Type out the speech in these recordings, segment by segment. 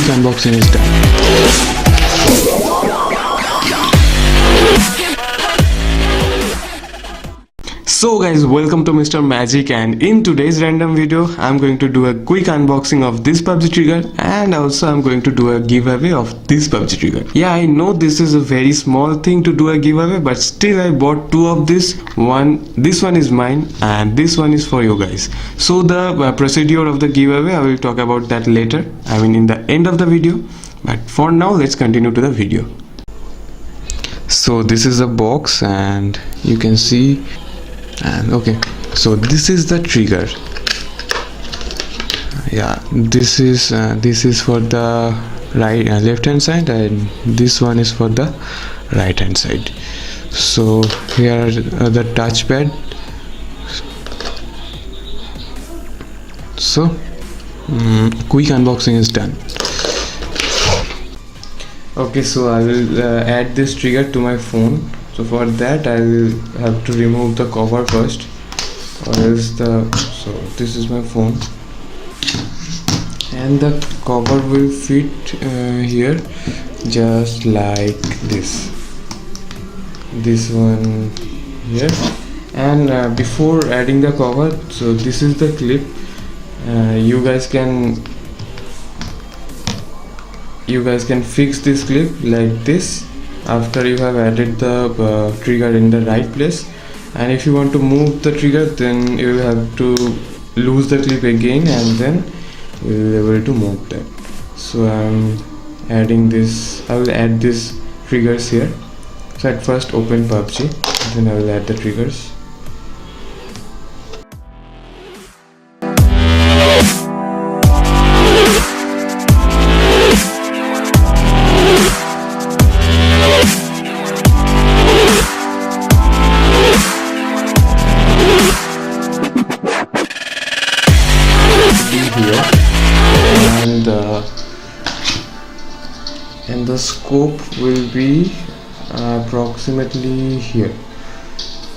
Unboxing is done. So guys, welcome to Mr. Magic, and in today's random video I'm going to do a quick unboxing of this PUBG trigger, and also I'm going to do a giveaway of this PUBG trigger. Yeah, I know this is a very small thing to do a giveaway, but still I bought two of this one is mine and this one is for you guys. So the procedure of the giveaway, I will talk about that later, I mean in the end of the video, but for now let's continue to the video. So this is a box and you can see, and okay, so this is the trigger. Yeah, this is for the left hand side, and this one is for the right hand side. So here are the touchpad. So quick unboxing is done. Okay, so I will add this trigger to my phone. So for that I will have to remove the cover first, or else so this is my phone, and the cover will fit here just like this one here. And before adding the cover, so this is the clip. You guys can fix this clip like this after you have added the trigger in the right place. And if you want to move the trigger, then you will have to lose the clip again, and then you will be able to move that. So I'm adding this, I will add these triggers here. So at first open PUBG, then I will add the triggers. Here, and the scope will be approximately here.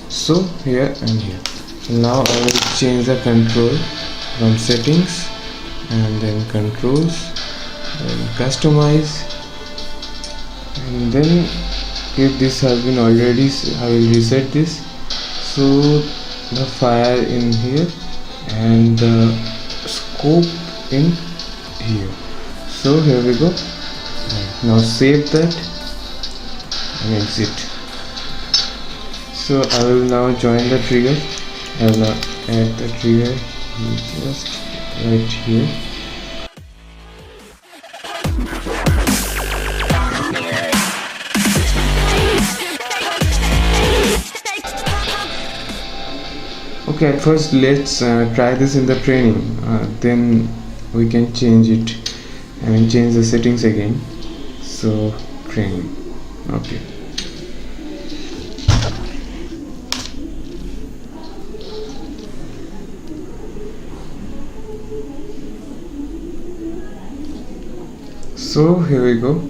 So here and here. So now I will change the control from settings, and then controls, and customize, and then if this has been already, I will reset this. So the fire in here and the scope in here. So here we go. Now save that and exit. So I will now join the trigger. I will now add the trigger just right here. Okay, at first let's try this in the training, then we can change it, I mean change the settings again. So training, okay. So here we go.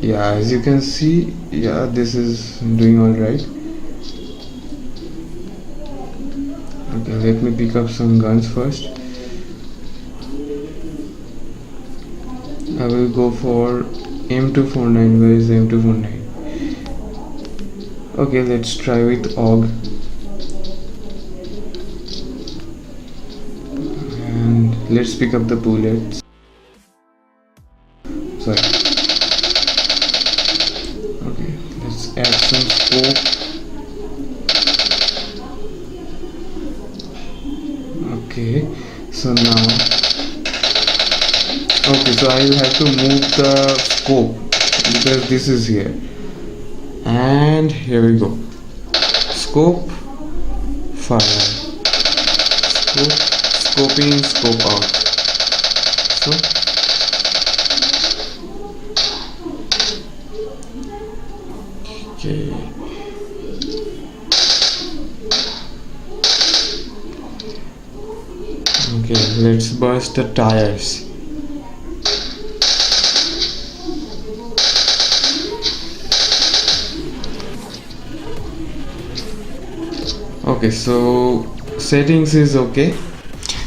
Yeah, as you can see, yeah, this is doing all right. Okay, let me pick up some guns first. I will go for M249. Where is the M249? Okay, let's try with AUG. And let's pick up the bullets. Sorry. Okay, let's add some scope. so I will have to move the scope because this is here, and here we go. Scope, fire, scope, scope in, scope out. So okay, let's burst the tires. Okay, so settings is okay.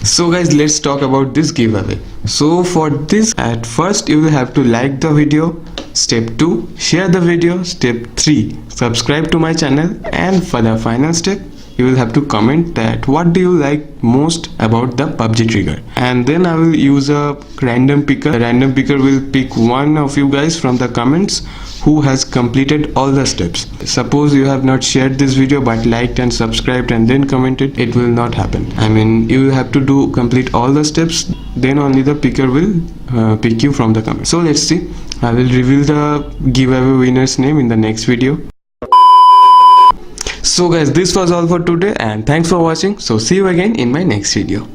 So guys, let's talk about this giveaway. So for this, at first you will have to like the video. Step 2, share the video. Step 3, subscribe to my channel. And for the final step, you will have to comment that what do you like most about the PUBG trigger, and then I will use a random picker. The random picker will pick one of you guys from the comments who has completed all the steps. Suppose you have not shared this video but liked and subscribed and then commented, it will not happen. I mean, you will have to complete all the steps, then only the picker will pick you from the comments. So let's see. I will reveal the giveaway winner's name in the next video. So guys, this was all for today and thanks for watching. So see you again in my next video.